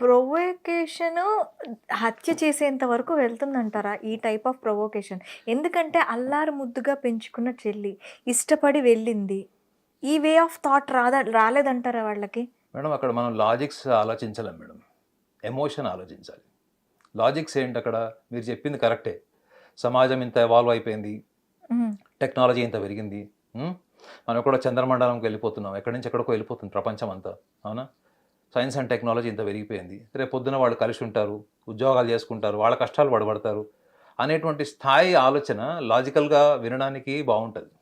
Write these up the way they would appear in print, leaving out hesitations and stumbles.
ప్రొవోకేషను హత్య చేసేంత వరకు వెళ్తుందంటారా? ఈ టైప్ ఆఫ్ ప్రొవోకేషన్. ఎందుకంటే అల్లారు ముద్దుగా పెంచుకున్న చెల్లి, ఇష్టపడి వెళ్ళింది. ఈ వే ఆఫ్ థాట్ రాలేదంటారా వాళ్ళకి? మేడం అక్కడ మనం లాజిక్స్ ఆలోచించలేం మేడం. ఎమోషన్ ఆలోచించాలి. లాజిక్స్ ఏంటి అక్కడ? మీరు చెప్పింది కరెక్టే. సమాజం ఇంత ఎవాల్వ్ అయిపోయింది. హ్మ్. టెక్నాలజీ ఇంత పెరిగింది. మనం కూడా చంద్రమండలంకి వెళ్ళిపోతున్నాం. ఎక్కడి నుంచి ఎక్కడికో వెళ్ళిపోతుంది ప్రపంచం అంతా. అవునా? సైన్స్ అండ్ టెక్నాలజీ ఇంత పెరిగిపోయింది. రేపు పొద్దున వాళ్ళు కలిసి ఉంటారు, ఉద్యోగాలు చేసుకుంటారు, వాళ్ళ కష్టాలు పడబడతారు అనేటువంటి స్థాయి ఆలోచన లాజికల్గా వినడానికి బాగుంటుంది.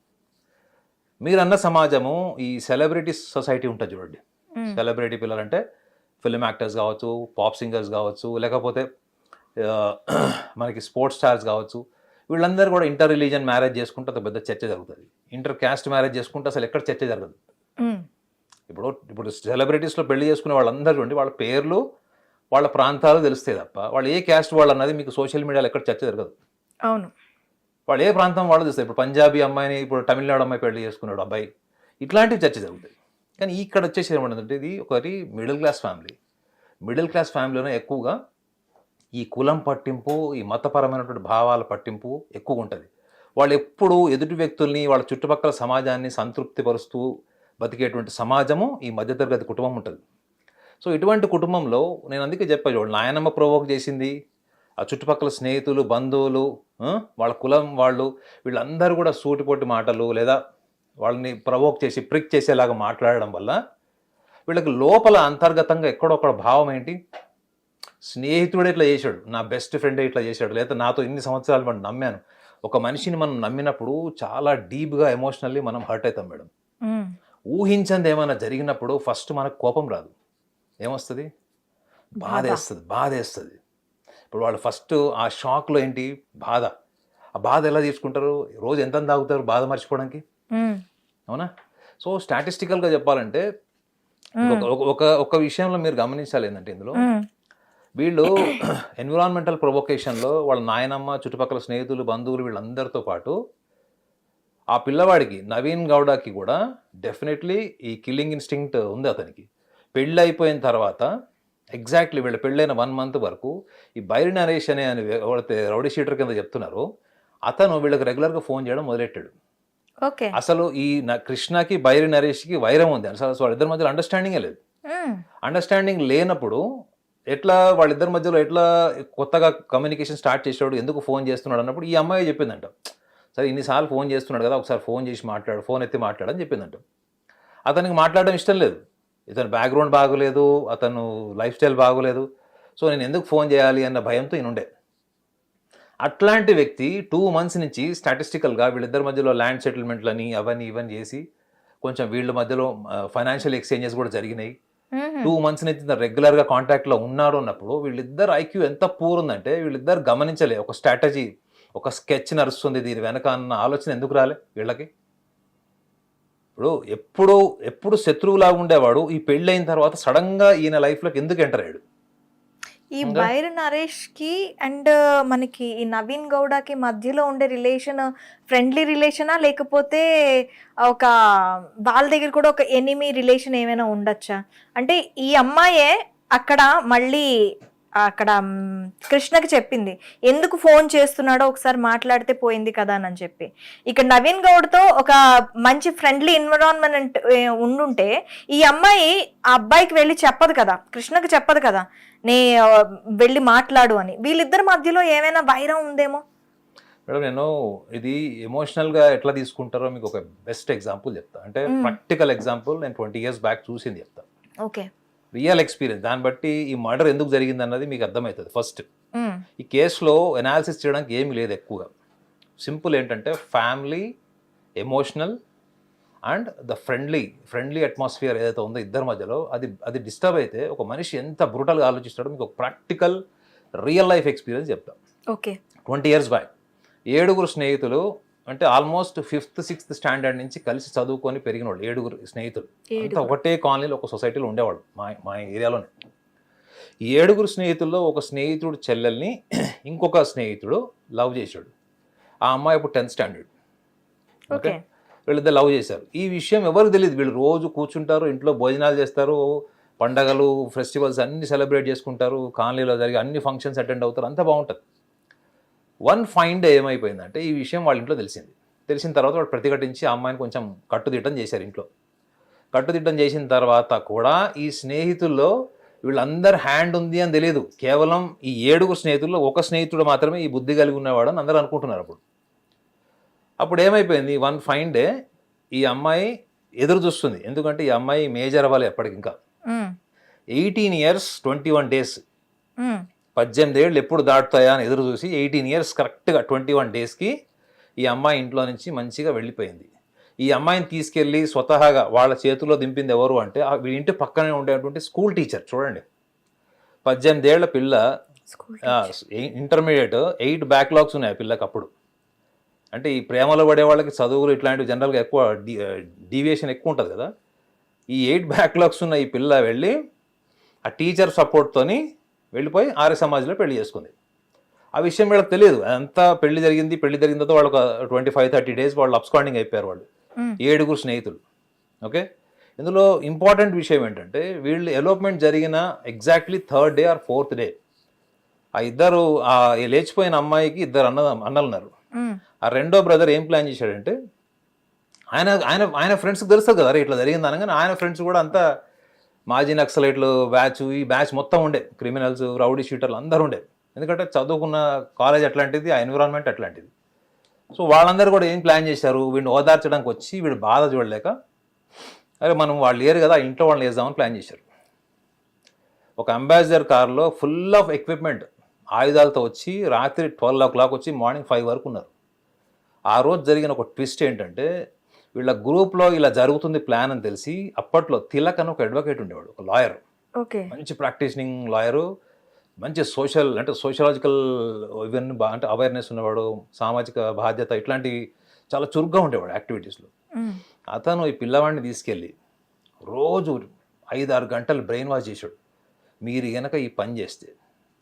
మీరన్న సమాజము ఈ సెలబ్రిటీస్ సొసైటీ ఉంటుంది చూడండి. హ్మ్. సెలబ్రిటీ పిల్లలంటే ఫిల్మ్ యాక్టర్స్ కావచ్చు, పాప్ సింగర్స్ కావచ్చు, లేకపోతే ఆ, మనకి స్పోర్ట్స్ స్టార్స్ కావచ్చు. వీళ్ళందరూ కూడా ఇంటర్ రిలీజన్ మ్యారేజ్ చేసుకుంటే ఒక పెద్ద చర్చ జరుగుతుంది. ఇంటర్ క్యాస్ట్ మ్యారేజ్ చేసుకుంటే అసలు ఎక్కడ చర్చ జరగదు. హ్మ్. ఇప్పుడు సెలబ్రిటీస్లో పెళ్లి చేసుకునే వాళ్ళందరూ చూడండి, వాళ్ళ పేర్లు వాళ్ళ ప్రాంతాలు తెలుస్తాయి తప్ప వాళ్ళు ఏ క్యాస్ట్ వాళ్ళు అన్నది మీకు సోషల్ మీడియాలో ఎక్కడ చర్చ జరగదు. అవును. వాళ్ళు ఏ ప్రాంతం వాళ్ళు చూస్తారు. ఇప్పుడు పంజాబీ అమ్మాయిని ఇప్పుడు తమిళనాడు అమ్మాయి పెళ్లి చేసుకున్నాడు అబ్బాయి, ఇట్లాంటివి చర్చ జరుగుతాయి. కానీ ఇక్కడ వచ్చేసి ఏమంటుందంటే ఇది ఒకటి middle class family. Middle class ఫ్యామిలీలోనే ఎక్కువగా ఈ కులం పట్టింపు, ఈ మతపరమైనటువంటి భావాల పట్టింపు ఎక్కువగా ఉంటుంది. వాళ్ళు ఎప్పుడు ఎదుటి వ్యక్తుల్ని, వాళ్ళ చుట్టుపక్కల సమాజాన్ని సంతృప్తిపరుస్తూ బతికేటువంటి సమాజము ఈ మధ్యతరగతి కుటుంబం ఉంటుంది. సో ఇటువంటి కుటుంబంలో నేను అందుకే చెప్పాను చూడండి, నాయనమ్మ ప్రొవోక్ చేసింది, ఆ చుట్టుపక్కల స్నేహితులు, బంధువులు, వాళ్ళ కులం వాళ్ళు, వీళ్ళందరూ కూడా సూటిపోటి మాటలు లేదా వాళ్ళని ప్రవోక్ చేసి ప్రిక్ చేసేలాగా మాట్లాడడం వల్ల వీళ్ళకి లోపల అంతర్గతంగా ఎక్కడో ఒక భావం ఏంటి, స్నేహితుడే ఇట్లా చేశాడు, నా బెస్ట్ ఫ్రెండే ఇట్లా చేశాడు, లేదా నాతో ఇన్ని సంవత్సరాలు మనం నమ్మాను. ఒక మనిషిని మనం నమ్మినప్పుడు చాలా డీప్గా ఎమోషనల్లీ మనం హర్ట్ అవుతాం మేడం. హ్మ్. ఊహించంది ఏమైనా జరిగినప్పుడు ఫస్ట్ మనకు కోపం రాదు, ఏమొస్తుంది? బాధ. బాధేస్తుంది. ఇప్పుడు వాళ్ళు ఫస్ట్ ఆ షాక్లో ఏంటి, బాధ. ఆ బాధ ఎలా తీసుకుంటారు? రోజు ఎంత తాగుతారు బాధ మర్చిపోవడానికి? హ్మ్. అవునా? సో స్టాటిస్టికల్గా చెప్పాలంటే హ్మ్. ఒక ఒక ఒక విషయంలో మీరు గమనించాలి ఏంటంటే ఇందులో హ్మ్. వీళ్ళు ఎన్విరాన్మెంటల్ ప్రొవొకేషన్లో వాళ్ళ నాయనమ్మ, చుట్టుపక్కల స్నేహితులు, బంధువులు వీళ్ళందరితో పాటు ఆ పిల్లవాడికి నవీన్ గౌడకి కూడా డెఫినెట్లీ ఈ కిల్లింగ్ ఇన్స్టింక్ట్ ఉంది అతనికి. పెళ్ళి అయిపోయిన తర్వాత ఎగ్జాక్ట్లీ వీళ్ళ పెళ్ళైన 1 మంత్ వరకు ఈ బైరి నరేష్ అనే ఎవరైతే రౌడీ షీటర్ కింద చెప్తున్నారో అతను వీళ్ళకి రెగ్యులర్గా ఫోన్ చేయడం మొదలెట్టాడు. ఓకే. అసలు ఈ కృష్ణకి బైరి నరేష్కి వైరం ఉంది, అసలు వాళ్ళిద్దరి మధ్యలో అండర్స్టాండింగే లేదు. హ్మ్. అండర్స్టాండింగ్ లేనప్పుడు ఎట్లా వాళ్ళిద్దరి మధ్యలో ఎట్లా కొత్తగా కమ్యూనికేషన్ స్టార్ట్ చేసాడు, ఎందుకు ఫోన్ చేస్తున్నాడు అన్నప్పుడు ఈ అమ్మాయి చెప్పిందంట, సరే ఇన్నిసార్లు ఫోన్ చేస్తున్నాడు కదా, ఒకసారి ఫోన్ చేసి మాట్లాడు, ఫోన్ ఎత్తి మాట్లాడని చెప్పిందంట. అతనికి మాట్లాడడం ఇష్టం లేదు, ఇతను బ్యాక్గ్రౌండ్ బాగోలేదు, అతను లైఫ్ స్టైల్ బాగోలేదు, సో నేను ఎందుకు ఫోన్ చేయాలి అన్న భయంతో ఈయనుండే. అట్లాంటి వ్యక్తి 2 మంత్స్ నుంచి స్టాటిస్టికల్గా వీళ్ళిద్దరి మధ్యలో ల్యాండ్ సెటిల్మెంట్లని అవన్నీ ఇవన్నీ చేసి కొంచెం వీళ్ళ మధ్యలో ఫైనాన్షియల్ ఎక్స్చేంజెస్ కూడా జరిగినాయి. హుహు. 2 మంత్స్ నుంచి రెగ్యులర్గా కాంటాక్ట్లో ఉన్నారు అన్నప్పుడు వీళ్ళిద్దరు ఐక్యూ ఎంత పూర్ ఉందంటే వీళ్ళిద్దరు గమనించలే, ఒక స్ట్రాటజీ, ఒక స్కెచ్ నడుస్తుంది దీని వెనక అన్న ఆలోచన ఎందుకు రాలే వీళ్ళకి? ఇప్పుడు ఎప్పుడు ఎప్పుడు శత్రువులాగా ఉండేవాడు ఈ పెళ్ళైన తర్వాత సడన్గా ఈయన లైఫ్లోకి ఎందుకు ఎంటర్ అయ్యాడు? ఈ ఇంకా బైరి నరేష్‌కి అండ్ మనకి ఈ నవీన్ గౌడకి మధ్యలో ఉండే రిలేషన్ ఫ్రెండ్లీ రిలేషనా? లేకపోతే ఒక వాళ్ళ దగ్గర కూడా ఒక ఎనిమీ రిలేషన్ ఏమైనా ఉండొచ్చా? అంటే ఈ అమ్మాయే అక్కడ మళ్ళీ అక్కడ కృష్ణకి చెప్పింది. ఎందుకు ఫోన్ చేస్తున్నాడో ఒకసారి మాట్లాడితే పోయింది కదా అని చెప్పి. ఇక్కడ నవీన్ గౌడ్‌తో ఒక మంచి ఫ్రెండ్లీ ఎన్విరాన్మెంట్ ఉండుంటే ఈ అమ్మాయి ఆ అబ్బాయికి వెళ్లి చెప్పదు కదా, కృష్ణకి చెప్పదు కదా, నే వెళ్ళి మాట్లాడు అని. వీళ్ళిద్దరి మధ్యలో ఏమైనా వైరం ఉందేమో. మేడం నేను ఇది ఎమోషనల్గా ఎట్లా తీసుకుంటారో మీకు ఒక బెస్ట్ ఎగ్జాంపుల్ చెప్తా. అంటే ప్రాక్టికల్ ఎగ్జాంపుల్ నేను 20 years బ్యాక్ చూసింది చెప్తా. ఓకే. రియల్ ఎక్స్పీరియన్స్, దాన్ని బట్టి ఈ మర్డర్ ఎందుకు జరిగింది అన్నది మీకు అర్థమవుతుంది. ఫస్ట్ ఈ కేసులో ఎనాలిసిస్ చేయడానికి ఏమీ లేదు ఎక్కువగా. సింపుల్ ఏంటంటే family, emotional and the friendly atmosphere ఏదైతే ఉందో ఇద్దరి మధ్యలో అది డిస్టర్బ్ అయితే ఒక మనిషి ఎంత బ్రూటల్గా ఆలోచిస్తాడో మీకు ఒక ప్రాక్టికల్ రియల్ లైఫ్ ఎక్స్పీరియన్స్ చెప్తా. ఓకే. 20 years బ్యాక్ 7 స్నేహితులు, అంటే ఆల్మోస్ట్ 5th 6th స్టాండర్డ్ నుంచి కలిసి చదువుకొని పెరిగిన వాళ్ళు 7 స్నేహితులు. అంతా ఒకటే కాలనీలో ఒక సొసైటీలో ఉండేవాళ్ళు మా ఏరియాలోనే. ఈ 7 స్నేహితుల్లో ఒక స్నేహితుడు చెల్లెల్ని ఇంకొక స్నేహితుడు లవ్ చేశాడు. ఆ అమ్మాయి ఇప్పుడు 10th స్టాండర్డ్. Okay, okay. వీళ్ళిద్దరు లవ్ చేశారు. ఈ విషయం ఎవరికి తెలియదు. వీళ్ళు రోజు కూర్చుంటారు, ఇంట్లో భోజనాలు చేస్తారు, పండగలు ఫెస్టివల్స్ అన్ని సెలబ్రేట్ చేసుకుంటారు, కాలనీలో జరిగే అన్ని ఫంక్షన్స్ అటెండ్ అవుతారు, అంతా బాగుంటుంది. వన్ ఫైన్ డే ఏమైపోయిందంటే ఈ విషయం వాళ్ళ ఇంట్లో తెలిసింది. తెలిసిన తర్వాత వాళ్ళు ప్రతిఘటించి ఆ అమ్మాయిని కొంచెం కట్టుదిట్టం చేశారు ఇంట్లో. కట్టుదిట్టం చేసిన తర్వాత కూడా ఈ స్నేహితుల్లో వీళ్ళందరి హ్యాండ్ ఉంది అని తెలియదు. కేవలం ఈ 7 స్నేహితుల్లో ఒక స్నేహితుడు మాత్రమే ఈ బుద్ధి కలిగి ఉన్నవాడు అని అందరూ అనుకుంటున్నారు. అప్పుడు ఏమైపోయింది, వన్ ఫైన్ డే ఈ అమ్మాయి ఎదురు చూస్తుంది. ఎందుకంటే ఈ అమ్మాయి మేజర్ అవ్వాలి ఎప్పటికి, ఇంకా 18 years 21 days, 18 ఏళ్ళు ఎప్పుడు దాటుతాయా అని ఎదురు చూసి 18 years కరెక్ట్గా 21 daysకి ఈ అమ్మాయి ఇంట్లో నుంచి మంచిగా వెళ్ళిపోయింది. ఈ అమ్మాయిని తీసుకెళ్ళి స్వతహాగా వాళ్ళ చేతుల్లో దింపింది ఎవరు అంటే వీడి ఇంటి పక్కనే ఉండేటువంటి స్కూల్ టీచర్. చూడండి, 18 ఏళ్ల పిల్ల, ఇంటర్మీడియట్, 8 బ్యాక్లాగ్స్ ఉన్నాయి ఆ పిల్లకి అప్పుడు. అంటే ఈ ప్రేమలో పడే వాళ్ళకి చదువులు ఇట్లాంటివి జనరల్గా ఎక్కువ డీవియేషన్ ఎక్కువ ఉంటుంది కదా. ఈ 8 బ్యాక్లాగ్స్ ఉన్న ఈ పిల్ల వెళ్ళి ఆ టీచర్ సపోర్ట్తోని వెళ్ళిపోయి ఆర్య సమాజ్లో పెళ్లి చేసుకుంది. ఆ విషయం వీళ్ళకి తెలియదు. అంతా పెళ్లి జరిగింది తర్వాత వాళ్ళు ఒక 25-30 days వాళ్ళు అబ్స్కాండింగ్ అయిపోయారు వాళ్ళు 7 స్నేహితులు. ఓకే, ఇందులో ఇంపార్టెంట్ విషయం ఏంటంటే వీళ్ళు ఎలోప్మెంట్ జరిగిన exactly 3rd day or 4th day ఆ ఇద్దరు ఆ లేచిపోయిన అమ్మాయికి 2 అన్నలు ఉన్నారు. ఆ రెండో బ్రదర్ ఏం ప్లాన్ చేశాడంటే ఆయన ఆయన ఆయన ఫ్రెండ్స్కి తెలుస్తుంది కదా ఇట్లా జరిగింది అనగానే ఆయన ఫ్రెండ్స్ కూడా అంతా మాజీ నక్సలైట్లు బ్యాచ్, ఈ బ్యాచ్ మొత్తం ఉండే, క్రిమినల్స్, రౌడీ షూటర్లు అందరూ ఉండే. ఎందుకంటే చదువుకున్న కాలేజ్ అట్లాంటిది, ఆ ఎన్విరాన్మెంట్ అట్లాంటిది. సో వాళ్ళందరూ కూడా ఏం ప్లాన్ చేశారు, వీడిని ఓదార్చడానికి వచ్చి వీడు బాధ చూడలేక అరే మనం వాళ్ళు లేరు కదా ఇంట్లో వాళ్ళని వేద్దామని ప్లాన్ చేశారు. ఒక అంబాసిడర్ కార్లో ఫుల్ ఆఫ్ ఎక్విప్మెంట్ ఆయుధాలతో వచ్చి రాత్రి 12 o'clock వచ్చి మార్నింగ్ 5 వరకు ఉన్నారు. ఆ రోజు జరిగిన ఒక ట్విస్ట్ ఏంటంటే వీళ్ళ గ్రూప్లో ఇలా జరుగుతుంది ప్లాన్ అని తెలిసి అప్పట్లో తిలక్ అని ఒక అడ్వకేట్ ఉండేవాడు, ఒక లాయర్, మంచి ప్రాక్టీషనింగ్ లాయరు, మంచి సోషలాజికల్ ఇవన్నీ అంటే అవేర్నెస్ ఉన్నవాడు, సామాజిక బాధ్యత ఇట్లాంటివి చాలా చురుగ్గా ఉండేవాడు యాక్టివిటీస్లో. అతను ఈ పిల్లవాడిని తీసుకెళ్ళి రోజు 5-6 గంటలు బ్రెయిన్ వాష్ చేశాడు. మీరు కనుక ఈ పని చేస్తే,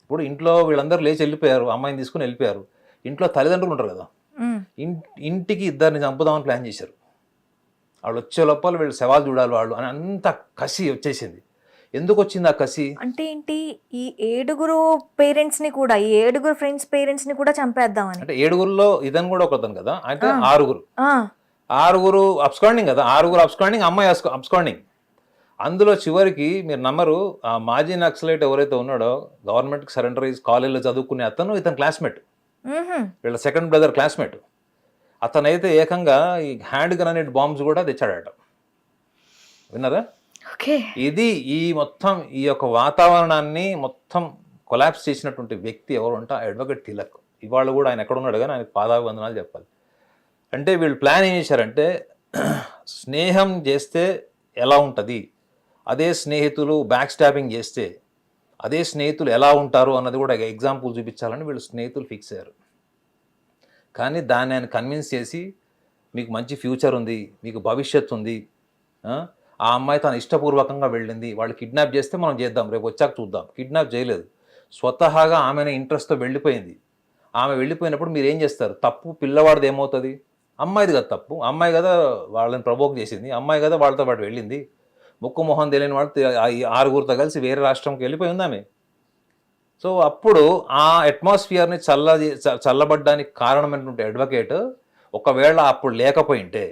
ఇప్పుడు ఇంట్లో వీళ్ళందరూ లేచి వెళ్ళిపోయారు, అమ్మాయిని తీసుకుని వెళ్ళిపోయారు, ఇంట్లో తల్లిదండ్రులు ఉంటారు కదా, ఇంటికి 2 చంపుదామని ప్లాన్ చేశారు. వాళ్ళు వచ్చే లోపల వీళ్ళు సవాల్ చూడాలి వాళ్ళు అని అంత కసి వచ్చేసింది. ఎందుకు వచ్చింది ఆ కసి అంటే ఏంటి, ఈ 7 పేరెంట్స్ ని కూడా, ఈ 7 ఫ్రెండ్స్ పేరెంట్స్ ని కూడా చంపేద్దామని. అంటే 7లో ఇతను కూడా ఒకతను కదా, అంటే 6 అబ్స్కాండింగ్ కదా, 6 అబ్స్కాండింగ్, అమ్మాయి అబ్స్కాండింగ్. అందులో చివరికి మీరు నమ్మరు, ఆ మాజీ నక్సలైట్ ఎవరైతే ఉన్నాడో గవర్నమెంట్కి సరెండర్ అయ్యి కాలేజీలో చదువుకునే అతను ఇతను క్లాస్మేట్, వీళ్ళ సెకండ్ బ్రదర్ క్లాస్మేట్. అతనైతే ఏకంగా ఈ హ్యాండ్ గ్రనేడ్ బాంబ్స్ కూడా తెచ్చాడట. విన్నారా? ఇది ఈ మొత్తం ఈ యొక్క వాతావరణాన్ని మొత్తం కొలాప్స్ చేసినటువంటి వ్యక్తి ఎవరు అంటే అడ్వకేట్ తిలక్. ఇవాళ కూడా ఆయన ఎక్కడ ఉన్నాడు కానీ ఆయనకు పాదాభివందనాలు చెప్పాలి. అంటే వీళ్ళు ప్లాన్ ఏం చేశారంటే స్నేహం చేస్తే ఎలా ఉంటుంది, అదే స్నేహితులు బ్యాక్ స్టాబింగ్ చేస్తే అదే స్నేహితులు ఎలా ఉంటారు అన్నది కూడా ఎగ్జాంపుల్ చూపించాలని వీళ్ళు స్నేహితులు ఫిక్స్ అయ్యారు. కానీ దాన్ని ఆయన కన్విన్స్ చేసి మీకు మంచి ఫ్యూచర్ ఉంది, మీకు భవిష్యత్తు ఉంది, ఆ అమ్మాయి తను ఇష్టపూర్వకంగా వెళ్ళింది, వాళ్ళు కిడ్నాప్ చేస్తే మనం చేద్దాం, రేపు వచ్చాక చూద్దాం. కిడ్నాప్ చేయలేదు, స్వతహాగా ఆమెనే ఇంట్రెస్ట్తో వెళ్ళిపోయింది. ఆమె వెళ్ళిపోయినప్పుడు మీరు ఏం చేస్తారు, తప్పు పిల్లవాడిది ఏమవుతుంది, అమ్మాయిది కదా తప్పు, అమ్మాయి కదా వాళ్ళని ప్రవోక్ చేసింది, అమ్మాయి కదా వాళ్ళతో పాటు వెళ్ళింది, ముక్కు మొహం తెలియని వాళ్ళు 6 కలిసి వేరే రాష్ట్రంకి వెళ్ళిపోయింది ఆమె. సో అప్పుడు ఆ అట్మాస్ఫియర్ని చల్లబడ్డానికి కారణమైనటువంటి అడ్వకేట్ ఒకవేళ అప్పుడు లేకపోయింటే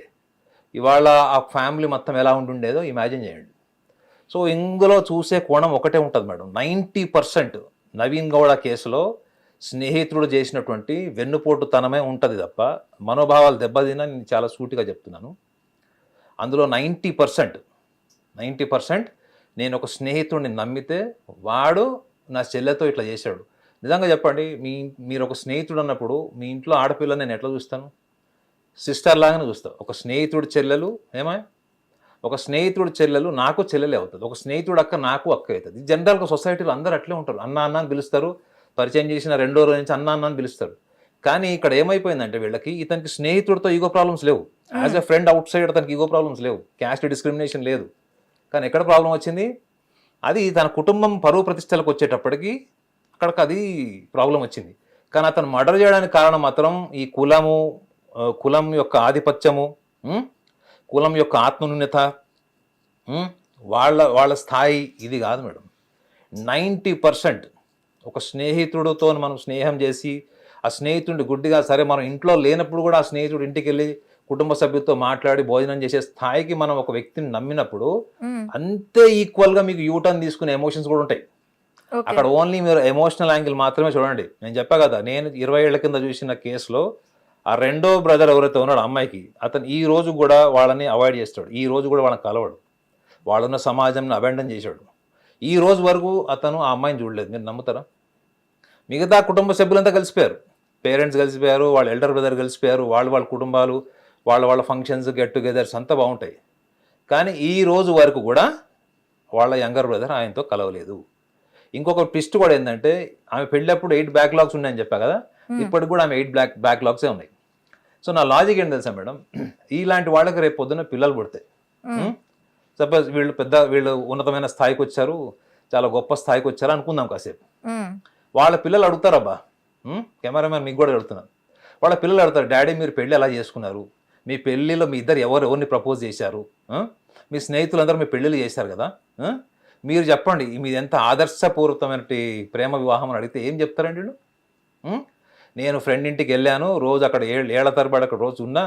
ఇవాళ ఆ ఫ్యామిలీ మొత్తం ఎలా ఉంటుండేదో ఇమాజిన్ చేయండి. సో ఇందులో చూసే కోణం ఒకటే ఉంటుంది మేడం, 90% నవీన్ గౌడ కేసులో స్నేహితుడు చేసినటువంటి వెన్నుపోటుతనమే ఉంటుంది తప్ప మనోభావాలు దెబ్బతిన నేను చాలా సూటిగా చెప్తున్నాను. అందులో 90% నేను ఒక స్నేహితుడిని నమ్మితే వాడు నా చెల్లెతో ఇట్లా చేశాడు. నిజంగా చెప్పండి, మీరు ఒక స్నేహితుడు అన్నప్పుడు మీ ఇంట్లో ఆడపిల్లని నేను ఎట్లా చూస్తాను, సిస్టర్ లాగానే చూస్తాను. ఒక స్నేహితుడి చెల్లెలు ఒక స్నేహితుడి చెల్లెలు నాకు చెల్లెలే అవుతుంది, ఒక స్నేహితుడు అక్క నాకు అక్క అవుతుంది. జనరల్గా సొసైటీలో అందరూ అట్లే ఉంటారు, అన్న అని పిలుస్తారు, పరిచయం చేసిన 2వ రోజు నుంచి అన్న అని పిలుస్తారు. కానీ ఇక్కడ ఏమైపోయిందంటే వీళ్ళకి ఇతనికి స్నేహితుడితో ఈగో ప్రాబ్లమ్స్ లేవు, as a friend out side అతనికి ఈగో ప్రాబ్లమ్స్ లేవు, క్యాస్ట్ డిస్క్రిమినేషన్ లేదు. కానీ ఎక్కడ ప్రాబ్లం వచ్చింది, అది తన కుటుంబం పరువు ప్రతిష్టలకు వచ్చేటప్పటికి అక్కడికి అది ప్రాబ్లం వచ్చింది. కానీ అతను మర్డర్ చేయడానికి కారణం మాత్రం ఈ కులం యొక్క ఆధిపత్యము, కులం యొక్క ఆత్మన్యూన్యత, వాళ్ళ స్థాయి ఇది కాదు మేడం. 90% ఒక స్నేహితుడితో మనం స్నేహం చేసి ఆ స్నేహితుడి గుడ్డిగా సరే మనం ఇంట్లో లేనప్పుడు కూడా ఆ స్నేహితుడు ఇంటికి వెళ్ళి కుటుంబ సభ్యులతో మాట్లాడి భోజనం చేసే స్థాయికి మనం ఒక వ్యక్తిని నమ్మినప్పుడు అంతే ఈక్వల్గా మీకు యూటర్న్ తీసుకునే ఎమోషన్స్ కూడా ఉంటాయి. ఓకే. అక్కడ ఓన్లీ మీరు ఎమోషనల్ యాంగిల్ మాత్రమే చూడండి. నేను చెప్పా కదా, నేను 20 ఏళ్ల కింద చూసిన కేసులో ఆ రెండో బ్రదర్ ఎవరైతే ఉన్నాడో అమ్మాయికి, అతను ఈ రోజు కూడా వాళ్ళని అవాయిడ్ చేస్తాడు, ఈ రోజు కూడా వాళ్ళని కలవడు, వాళ్ళున్న సమాజంని అబెండన్ చేశాడు. ఈ రోజు వరకు అతను ఆ అమ్మాయిని చూడలేదు. మీరు నమ్ముతారా? మిగతా కుటుంబ సభ్యులంతా కలిసిపోయారు, పేరెంట్స్ కలిసిపోయారు, వాళ్ళ ఎల్డర్ బ్రదర్ కలిసిపోయారు, వాళ్ళ కుటుంబాలు, వాళ్ళ ఫంక్షన్స్, గెట్ టుగెదర్స్ అంతా బాగుంటాయి. కానీ ఈ రోజు వరకు కూడా వాళ్ళ యంగర్ బ్రదర్ ఆయనతో కలవలేదు. ఇంకొక ట్విస్ట్ కూడా ఏంటంటే, ఆమె పెళ్ళప్పుడు 8 బ్యాక్లాగ్స్ ఉన్నాయని చెప్పా కదా, ఇప్పటికి కూడా ఆమె 8 బ్యాక్లాగ్సే ఉన్నాయి. సో నా లాజిక్ ఏంటి తెలుసా మేడం, ఇలాంటి వాళ్ళకి రేపు పొద్దున్న పిల్లలు పుడతాయి. సపోజ్ వీళ్ళు ఉన్నతమైన స్థాయికి వచ్చారు, చాలా గొప్ప స్థాయికి వచ్చారు అనుకుందాం కాసేపు. వాళ్ళ పిల్లలు అడుగుతారబ్బా, కెమెరామెన్ మీకు కూడా అడుగుతున్నాను, వాళ్ళ పిల్లలు అడుగుతారు, డాడీ మీరు పెళ్ళి ఎలా చేసుకున్నారు, మీ పెళ్ళిలో మీ ఇద్దరు ఎవరిని ప్రపోజ్ చేశారు, మీ స్నేహితులందరూ మీ పెళ్ళిళ్ళు చేశారు కదా, మీరు చెప్పండి మీది ఎంత ఆదర్శపూరితమైన ప్రేమ వివాహం అని అడిగితే ఏం చెప్తారండి వీళ్ళు? నేను ఫ్రెండ్ ఇంటికి వెళ్ళాను, రోజు అక్కడ ఏళ్ల తరబడి అక్కడ రోజు ఉన్నా,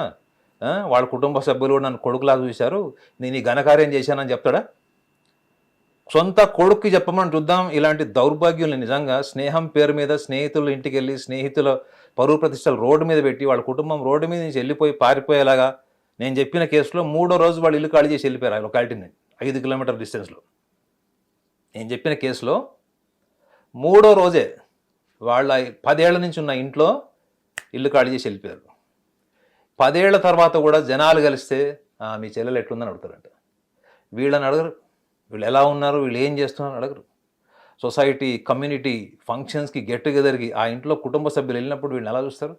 వాళ్ళ కుటుంబ సభ్యులు నన్ను కొడుకులాగా చూశారు, నేను ఈ ఘనకార్యం చేశానని చెప్తాడా? సొంత కొడుక్కి చెప్పమని చూద్దాం. ఇలాంటి దౌర్భాగ్యుల్ని నిజంగా స్నేహం పేరు మీద స్నేహితుల ఇంటికి వెళ్ళి స్నేహితుల పరువు ప్రతిష్టలు రోడ్డు మీద పెట్టి వాళ్ళ కుటుంబం రోడ్డు మీద నుంచి వెళ్ళిపోయి పారిపోయేలాగా నేను చెప్పిన కేసులో 3వ రోజు వాళ్ళు ఇల్లు ఖాళీ చేసి వెళ్ళిపోయారు ఆ లొకాలిటీని 5 కిలోమీటర్ డిస్టెన్స్లో. నేను చెప్పిన కేసులో 3వ రోజే వాళ్ళ 10 ఏళ్ల నుంచి ఉన్న ఇంట్లో ఇల్లు ఖాళీ చేసి వెళ్ళిపోయారు. 10 ఏళ్ల తర్వాత కూడా జనాలు కలిస్తే మీ చెల్లెలు ఎట్లుందని అడుగుతారంట. వీళ్ళని అడగరు, వీళ్ళు ఎలా ఉన్నారు, వీళ్ళు ఏం చేస్తున్నారు అడగరు. సొసైటీ, కమ్యూనిటీ ఫంక్షన్స్కి, గెట్ టుగెదర్కి ఆ ఇంట్లో కుటుంబ సభ్యులు వెళ్ళినప్పుడు వీళ్ళని ఎలా చూస్తారు?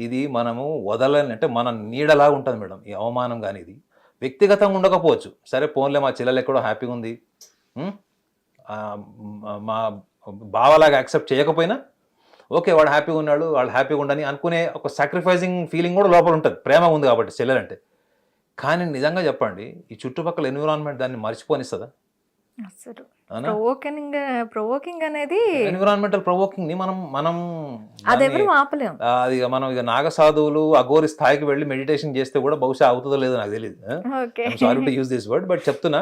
ఇది మనము వదలని అంటే మన నీడలా ఉంటుంది మేడం ఈ అవమానం. కానీ ఇది వ్యక్తిగతంగా ఉండకపోవచ్చు, సరే పోన్లే మా చెల్లెలు ఎక్కడో హ్యాపీగా ఉంది, మా బావలాగా యాక్సెప్ట్ చేయకపోయినా ఓకే వాడు హ్యాపీగా ఉన్నాడు, వాళ్ళు హ్యాపీగా ఉండని అనుకునే ఒక సాక్రిఫైజింగ్ ఫీలింగ్ కూడా లోపల ఉంటుంది, ప్రేమ ఉంది కాబట్టి చెల్లెలంటే. కానీ నిజంగా చెప్పండి, ఈ చుట్టుపక్కల ఎన్విరాన్మెంట్ దాన్ని మర్చిపోనిస్తుందా? అసలు ప్రొవోకింగ్ అనేది ఎన్విరాన్మెంటల్ ప్రొవోకింగ్ ని మనం అదెవరు ఆపలేం. అది మనం ఇక నాగసాధువులు అఘోరి స్థాయికి వెళ్ళి మెడిటేషన్ చేస్తే కూడా బహుశా అవుతుందో లేదో నాకు తెలియదు. Sorry to use this word, but చెప్తున్నా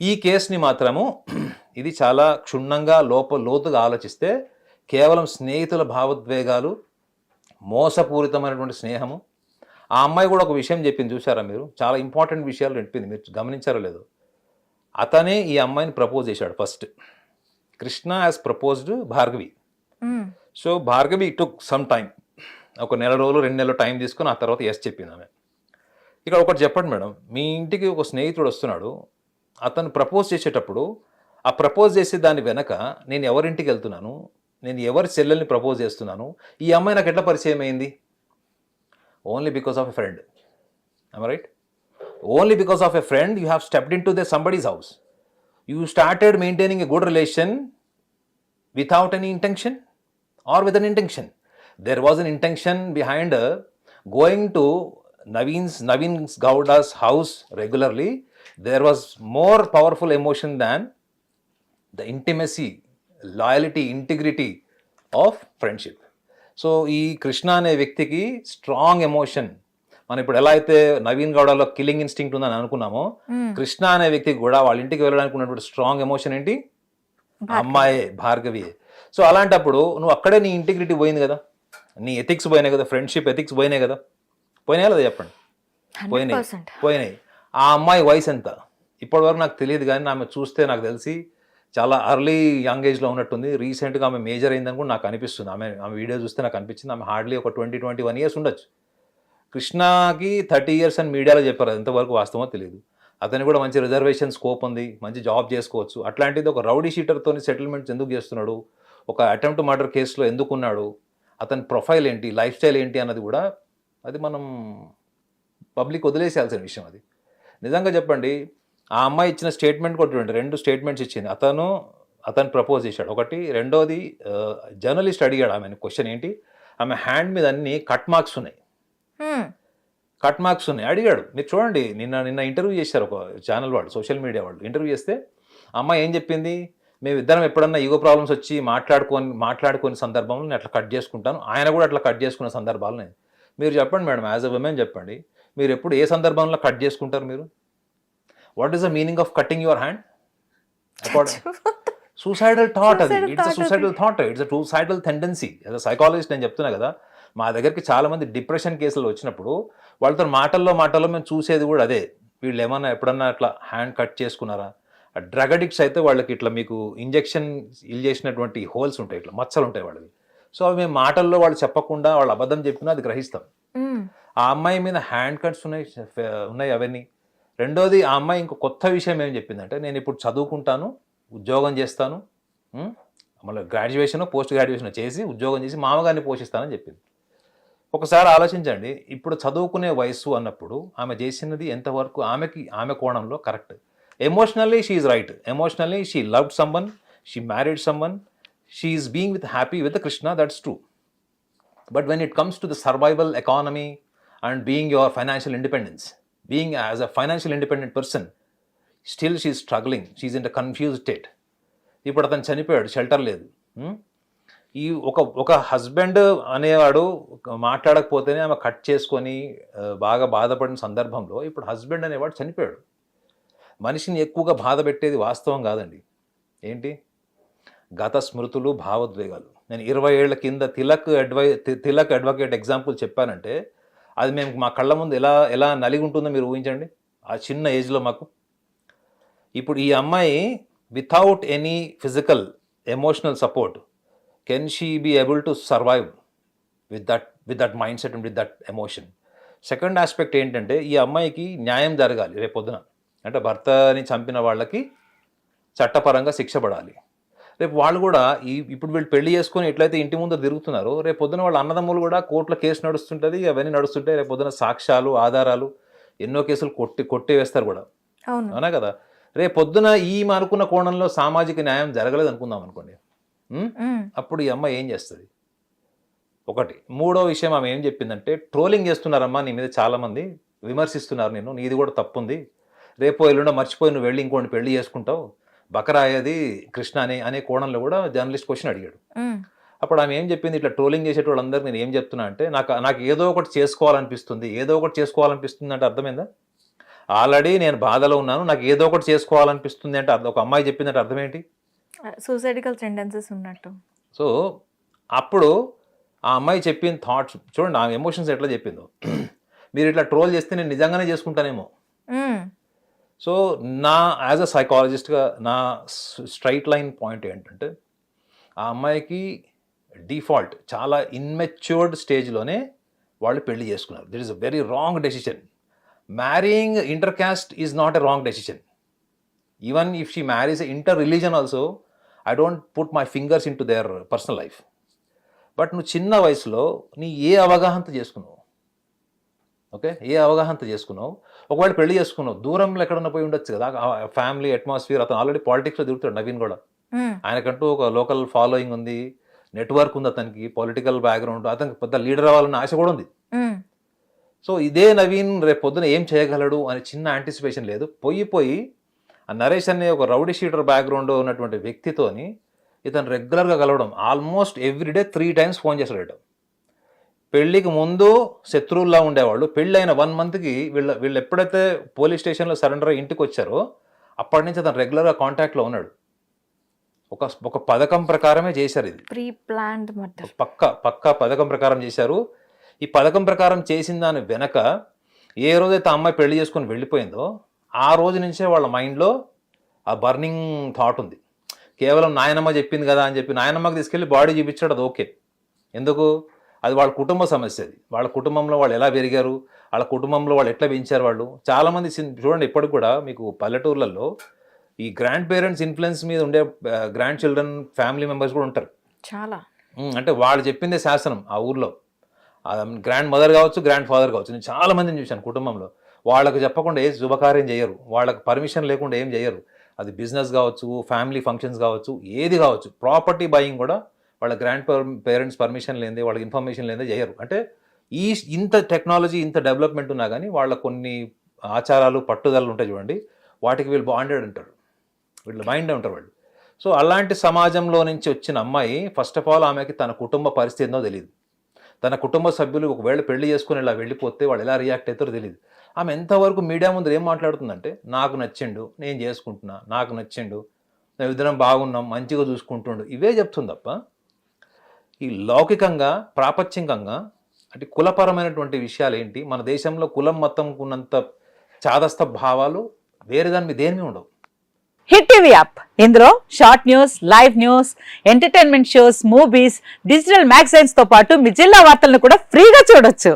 ఈ కేసుని మాత్రము ఇది చాలా క్షుణ్ణంగా లోతుగా ఆలోచిస్తే కేవలం స్నేహితుల భావోద్వేగాలు, మోసపూరితమైనటువంటి స్నేహము. ఆ అమ్మాయి కూడా ఒక విషయం చెప్పింది చూసారా మీరు, చాలా ఇంపార్టెంట్ విషయాలు చెప్పింది, మీరు గమనించారో లేదో. అతనే ఈ అమ్మాయిని ప్రపోజ్ చేశాడు first. Krishna has proposed Bhargavi. So Bhargavi took some time, ఒక 1 నెల రోజులు 2 నెలలు టైం తీసుకుని ఆ తర్వాత ఎస్ చెప్పింది ఆమె. ఇక్కడ ఒకటి చెప్పండి మేడం, మీ ఇంటికి ఒక స్నేహితుడు వస్తున్నాడు, అతను ప్రపోజ్ చేసేటప్పుడు ఆ ప్రపోజ్ చేసే దాని వెనక నేను ఎవరింటికి వెళ్తున్నాను, నేను ఎవరి చెల్లెల్ని ప్రపోజ్ చేస్తున్నాను, ఈ అమ్మాయి నాకు ఎట్లా పరిచయం అయింది? Only because of a friend. I'm right? Only because of a friend you have stepped into somebody's house. You started maintaining a good relation without any intention or with an intention. There was an intention behind going to Naveen Gowda's house regularly. There was more powerful emotion than the intimacy, loyalty, integrity of friendship. So ఈ కృష్ణ అనే వ్యక్తికి strong emotion, మనం ఇప్పుడు ఎలా అయితే Naveen గౌడలో killing instinct ఉందని అనుకున్నామో, కృష్ణ అనే వ్యక్తికి కూడా వాళ్ళ ఇంటికి వెళ్ళడానికి ఉన్నటువంటి స్ట్రాంగ్ ఎమోషన్ ఏంటి? అమ్మాయే, భార్గవియే. సో అలాంటప్పుడు నువ్వు అక్కడే నీ ఇంటిగ్రిటీ పోయింది కదా, నీ ఎథిక్స్ పోయినాయి కదా, ఫ్రెండ్షిప్ ఎథిక్స్ పోయినాయి కదా. పోయినాయా లేదా చెప్పండి? పోయినాయి. ఆ అమ్మాయి వయసు ఎంత? ఇప్పటివరకు నాకు తెలియదు, కానీ ఆమె చూస్తే నాకు తెలిసి చాలా అర్లీ యంగ్ ఏజ్లో ఉన్నట్టుంది. రీసెంట్గా ఆమె మేజర్ అయిందని కూడా నాకు అనిపిస్తుంది. ఆమె వీడియో చూస్తే నాకు అనిపించింది ఆమె హార్డ్లీ ఒక 20-21 ఇయర్స్ ఉండొచ్చు. కృష్ణకి 30 ఇయర్స్ అని మీడియాలో చెప్పారు, అది ఎంతవరకు వాస్తవమో తెలియదు. అతను కూడా మంచి రిజర్వేషన్ స్కోప్ ఉంది, మంచి జాబ్ చేసుకోవచ్చు. అట్లాంటిది ఒక రౌడీ షీటర్తో సెటిల్మెంట్స్ ఎందుకు చేస్తున్నాడు, ఒక అటెంప్ట్ మర్డర్ కేసులో ఎందుకు ఉన్నాడు, అతని ప్రొఫైల్ ఏంటి, లైఫ్ స్టైల్ ఏంటి అన్నది కూడా అది మనం పబ్లిక్ వదిలేసేయాల్సిన విషయం. అది నిజంగా చెప్పండి, ఆ అమ్మాయి ఇచ్చిన స్టేట్మెంట్ కూడా చూడండి, 2 స్టేట్మెంట్స్ ఇచ్చింది. అతను ప్రపోజ్ చేశాడు ఒకటి, రెండోది జర్నలిస్ట్ అడిగాడు ఆమెను క్వశ్చన్ ఏంటి, ఆమె హ్యాండ్ మీద అన్ని కట్ మార్క్స్ ఉన్నాయి. కట్ మార్క్స్ ఉన్నాయి. అడిగాడు. మీరు చూడండి, నిన్న ఇంటర్వ్యూ చేశారు ఒక ఛానల్ వాళ్ళు, సోషల్ మీడియా వాళ్ళు ఇంటర్వ్యూ చేస్తే అమ్మాయి ఏం చెప్పింది, మేమిద్దరం ఎప్పుడన్నా ఈగో ప్రాబ్లమ్స్ వచ్చి మాట్లాడుకునే సందర్భంలో నేను అట్లా కట్ చేసుకుంటాను, ఆయన కూడా అట్లా కట్ చేసుకునే సందర్భాలు నేను. మీరు చెప్పండి మేడం, యాజ్ అ విమెన్ చెప్పండి, మీరు ఎప్పుడు ఏ సందర్భంలో కట్ చేసుకుంటారు మీరు? What is the meaning of cutting your hand? Suicidal thought అది. It's suicidal thought, it's suicidal tendency. As a psychologist నేను చెప్తున్నా కదా, మా దగ్గరికి చాలా మంది డిప్రెషన్ కేసులు వచ్చినప్పుడు వాళ్ళతో మాటల్లో మేము చూసేది కూడా అదే. వీళ్ళు ఏమన్నా ఎప్పుడన్నా అట్లా హ్యాండ్ కట్ చేసుకున్నారా? డ్రగ్ అడిక్ట్స్ అయితే వాళ్ళకి ఇట్లా మీకు ఇంజెక్షన్ చేసినటువంటి హోల్స్ ఉంటాయి, ఇట్లా మచ్చలు ఉంటాయి వాళ్ళవి. సో అవి మేము మాటల్లో వాళ్ళు చెప్పకుండా వాళ్ళు అబద్ధం చెప్పినా అది గ్రహిస్తాం. ఆ అమ్మాయి మీద హ్యాండ్ కట్స్ ఉన్నాయి అవన్నీ. రెండోది, ఆ అమ్మాయి ఇంకో కొత్త విషయం ఏం చెప్పిందంటే, నేను ఇప్పుడు చదువుకుంటాను, ఉద్యోగం చేస్తాను, మళ్ళీ గ్రాడ్యుయేషన్ పోస్ట్ గ్రాడ్యుయేషన్ చేసి ఉద్యోగం చేసి మామగారిని పోషిస్తానని చెప్పింది. ఒకసారి ఆలోచించండి, ఇప్పుడు చదువుకునే వయసు అన్నప్పుడు ఆమె చేసినది ఎంతవరకు ఆమె కోణంలో correct? Emotionally she is right, emotionally she loved someone, she married someone, she is being happy with Krishna, that's true. But when it comes to the survival economy and being your financial independence, being as a financial independent person, still she's struggling. She's in a confused state. ఇప్పుడు అతను చనిపోయాడు, shelter లేదు. ఈ ఒక husband అనేవాడు మాట్లాడకపోతేనే ఆమె cut చేసుకొని బాగా బాధపడిన సందర్భంలో ఇప్పుడు హస్బెండ్ అనేవాడు చనిపోయాడు. మనిషిని ఎక్కువగా బాధ పెట్టేది వాస్తవం కాదండి. ఏంటి? గత స్మృతులు, భావోద్వేగాలు. నేను 20 ఏళ్ల కింద తిలక్ అడ్వకేట్ ఎగ్జాంపుల్ చెప్పానంటే అది మేము మా కళ్ళ ముందు ఎలా నలిగి ఉంటుందో మీరు ఊహించండి ఆ చిన్న ఏజ్లో మాకు. ఇప్పుడు ఈ అమ్మాయి without any physical emotional support, can she be able to survive with that mindset and with that emotion? Second aspect ఏంటంటే, ఈ అమ్మాయికి న్యాయం జరగాలి రేపొద్దున. అంటే భర్తని చంపిన వాళ్ళకి చట్టపరంగా శిక్ష పడాలి. రేపు వాళ్ళు కూడా ఇప్పుడు వీళ్ళు పెళ్లి చేసుకొని ఎట్లయితే ఇంటి ముందు తిరుగుతున్నారో, రేపు పొద్దున వాళ్ళ అన్నదమ్ములు కూడా కోర్టులో కేసు నడుస్తుంటుంది, అవన్నీ నడుస్తుంటాయి. రేపు పొద్దున సాక్ష్యాలు, ఆధారాలు, ఎన్నో కేసులు కొట్టి వేస్తారు కూడా, అవునా కదా? రేపు పొద్దున అనుకున్న కోణంలో సామాజిక న్యాయం జరగలేదు అనుకుందాం అనుకోండి, అప్పుడు ఈ అమ్మాయి ఏం చేస్తుంది? ఒకటి. మూడో విషయం ఆమె ఏం చెప్పిందంటే, ట్రోలింగ్ చేస్తున్నారమ్మా నీ మీద, చాలామంది విమర్శిస్తున్నారు, నీది కూడా తప్పుంది, రేపు ఎల్లుండో మర్చిపోయి నువ్వు వెళ్ళి ఇంకోటి పెళ్లి చేసుకుంటావు, బకరా అయ్యేది కృష్ణ అనే కోణంలో కూడా జర్నలిస్ట్ క్వశ్చన్ అడిగాడు. అప్పుడు ఆమె ఏం చెప్పింది, ఇట్లా ట్రోలింగ్ చేసేటోళ్ళందరూ నేను ఏం చెప్తున్నా అంటే, నాకు ఏదో ఒకటి చేసుకోవాలనిపిస్తుంది అంటే అర్థమైందా? ఆల్రెడీ నేను బాధలో ఉన్నాను, నాకు ఏదో ఒకటి చేసుకోవాలనిపిస్తుంది అంటే ఒక అమ్మాయి చెప్పిందంటే అర్థం ఏంటి? సూసైడికల్ టెండెన్సీస్ ఉన్నట్టు. సో అప్పుడు ఆ అమ్మాయి చెప్పిన థాట్స్ చూడండి, ఆ ఎమోషన్స్ ఎట్లా చెప్పిందో. మీరు ఇట్లా ట్రోల్ చేస్తే నేను నిజంగానే చేసుకుంటానేమో. సో యాజ్ అ సైకాలజిస్ట్గా నా స్ట్రైట్ లైన్ పాయింట్ ఏంటంటే, ఆ అమ్మాయికి డిఫాల్ట్ చాలా ఇన్మెచ్యూర్డ్ స్టేజ్లోనే వాళ్ళు పెళ్లి చేసుకున్నారు. That is a very wrong decision. Marrying inter caste is not a wrong decision. Even if she marries inter religion also, I don't put my fingers into their personal life. But నువ్వు చిన్న వయసులో ఏ అవగాహనతో చేసుకున్నావు? Okay, ఏ అవగాహనతో చేసుకున్నావు? ఒకవేళ పెళ్లి చేసుకున్నావు, దూరంలో ఎక్కడన్నా పోయి ఉండొచ్చు కదా, ఫ్యామిలీ అట్మాస్ఫియర్. అతను ఆల్రెడీ పాలిటిక్స్లో తిరుగుతాడు, నవీన్ కూడా. ఆయనకంటూ ఒక లోకల్ ఫాలోయింగ్ ఉంది, నెట్వర్క్ ఉంది, అతనికి పొలిటికల్ బ్యాక్గ్రౌండ్, అతనికి పెద్ద లీడర్ అవ్వాలన్న ఆశ కూడా ఉంది. సో ఇదే నవీన్ రేపు పొద్దున ఏం చేయగలడు అనే చిన్న యాంటిసిపేషన్ లేదు. పోయి ఆ నరేష్ అనే ఒక రౌడీ షీటర్ బ్యాక్గ్రౌండ్ ఉన్నటువంటి వ్యక్తితోని ఇతను రెగ్యులర్గా కలవడం, ఆల్మోస్ట్ ఎవ్రీడే 3 times ఫోన్ చేస్తాడట. పెళ్లికి ముందు శత్రువుల్లా ఉండేవాళ్ళు, పెళ్ళైన 1 monthకి వీళ్ళు ఎప్పుడైతే పోలీస్ స్టేషన్లో సరెండర్ ఇంటికి వచ్చారో అప్పటి నుంచి అతను రెగ్యులర్గా కాంటాక్ట్లో ఉన్నాడు. ఒక పథకం ప్రకారమే చేశారు ఇది, ప్రీ ప్లాన్డ్ మర్డర్. పక్కా పథకం ప్రకారం చేశారు. ఈ పథకం ప్రకారం చేసిన దాని వెనక ఏ రోజైతే ఆ అమ్మాయి పెళ్లి చేసుకొని వెళ్ళిపోయిందో ఆ రోజు నుంచే వాళ్ళ మైండ్లో ఆ బర్నింగ్ థాట్ ఉంది. కేవలం నాయనమ్మ చెప్పింది కదా అని చెప్పి నాయనమ్మకి తీసుకెళ్ళి బాడీ చూపించాడు, అది ఓకే. ఎందుకు? అది వాళ్ళ కుటుంబ సమస్య. అది వాళ్ళ కుటుంబంలో వాళ్ళు ఎలా పెరిగారు, వాళ్ళ కుటుంబంలో వాళ్ళు ఎట్లా పెంచారు. వాళ్ళు చాలామంది చూడండి, ఇప్పటికి కూడా మీకు పల్లెటూర్లలో ఈ గ్రాండ్ పేరెంట్స్ ఇన్ఫ్లుయెన్స్ మీద ఉండే గ్రాండ్ చిల్డ్రన్ ఫ్యామిలీ మెంబర్స్ కూడా ఉంటారు చాలా. అంటే వాళ్ళు చెప్పిందే శాసనం ఆ ఊర్లో. గ్రాండ్ మదర్ కావచ్చు, గ్రాండ్ ఫాదర్ కావచ్చు. నేను చాలా మందిని చూశాను కుటుంబంలో, వాళ్ళకు చెప్పకుండా ఏ శుభకార్యం చేయరు, వాళ్ళకి పర్మిషన్ లేకుండా ఏం చేయరు. అది బిజినెస్ కావచ్చు, ఫ్యామిలీ ఫంక్షన్స్ కావచ్చు, ఏది కావచ్చు. ప్రాపర్టీ బయింగ్ కూడా వాళ్ళ గ్రాండ్ పేరెంట్స్ పర్మిషన్ లేదే, వాళ్ళకి ఇన్ఫర్మేషన్ లేదే చేయరు. అంటే ఇంత టెక్నాలజీ ఇంత డెవలప్మెంట్ ఉన్నా కానీ వాళ్ళ కొన్ని ఆచారాలు పట్టుదలలు ఉంటాయి చూడండి, వాటికి వీళ్ళు బాండెడ్ ఉంటారు, వీళ్ళు మైండ్ ఉంటారు వాళ్ళు. సో అలాంటి సమాజంలో నుంచి వచ్చిన అమ్మాయి ఫస్ట్ ఆఫ్ ఆల్ ఆమెకి తన కుటుంబ పరిస్థితి ఏందో తెలియదు. తన కుటుంబ సభ్యులు ఒకవేళ పెళ్లి చేసుకుని ఇలా వెళ్ళిపోతే వాళ్ళు ఎలా రియాక్ట్ అవుతారో తెలియదు. ఆమె ఎంతవరకు మీడియా ముందు ఏం మాట్లాడుతుందంటే, నాకు నచ్చిండు, నేను చేసుకుంటున్నా, నాకు నచ్చిండు, మేము ఇద్దరం బాగున్నాం, మంచిగా చూసుకుంటుండు, ఇవే చెప్తుంది తప్ప ఈ లౌకికంగా ప్రాపంచికంగా అంటే కులపరమైనటువంటి విషయాలు ఏంటి, మన దేశంలో కులం మతంకు ఉన్నంత చాదస్త భావాలు వేరే దాని మీద దేని ఉండవు. హిట్ టీవీ యాప్, ఇందులో short news, live news, entertainment shows, movies, digital magazines తో పాటు మీ జిల్లా వార్తలను కూడా ఫ్రీగా చూడొచ్చు.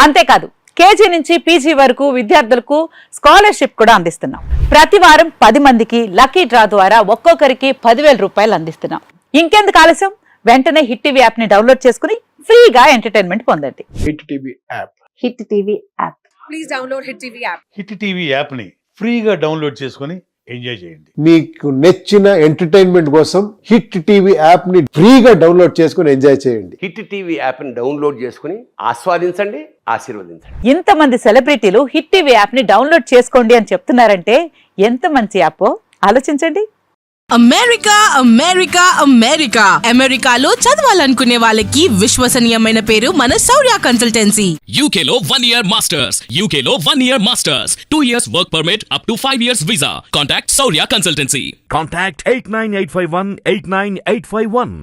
అంతేకాదు కేజీ నుంచి పీజీ వరకు విద్యార్థులకు స్కాలర్షిప్ కూడా అందిస్తున్నాం. ప్రతి వారం 10 మందికి లక్కీ డ్రా ద్వారా ఒక్కొక్కరికి 10,000 రూపాయలు అందిస్తున్నాం. ఇంకెందుకు ఆలస్యం, వెంటనే హిట్ టీవీ యాప్ ని డౌన్లోడ్ చేసుకుని ఫ్రీగా ఎంటర్టైన్మెంట్ పొందండి. Hit TV app. Hit TV app. Please download Hit TV app. Hit TV యాప్ని ఫ్రీగా డౌన్లోడ్ చేసుకొని ఎంజాయ్ చేయండి. మీకు నచ్చిన ఎంటర్టైన్మెంట్ కోసం హిట్ టీవీ యాప్ ని ఫ్రీగా డౌన్లోడ్ చేసుకుని ఎంజాయ్ చేయండి. హిట్ టీవీ యాప్ని డౌన్లోడ్ చేసుకుని ఆస్వాదించండి, ఆశీర్వదించండి. ఇంతమంది సెలబ్రిటీలు హిట్ టీవీ యాప్ ని డౌన్లోడ్ చేసుకోండి అని చెప్తున్నారంటే ఎంత మంచి యాప్ ఆలోచించండి. అమెరికా అమెరికా అమెరికా అమెరికాలో చదవాలనుకునే వాళ్ళకి విశ్వసనీయమైన పేరు మన శౌర్య కన్సల్టెన్సీ. UK లో 1 year masters. UK లో 1 year masters. 2 years work permit up to 5 years visa. Contact Saurya Consultancy. Contact 89851 89851.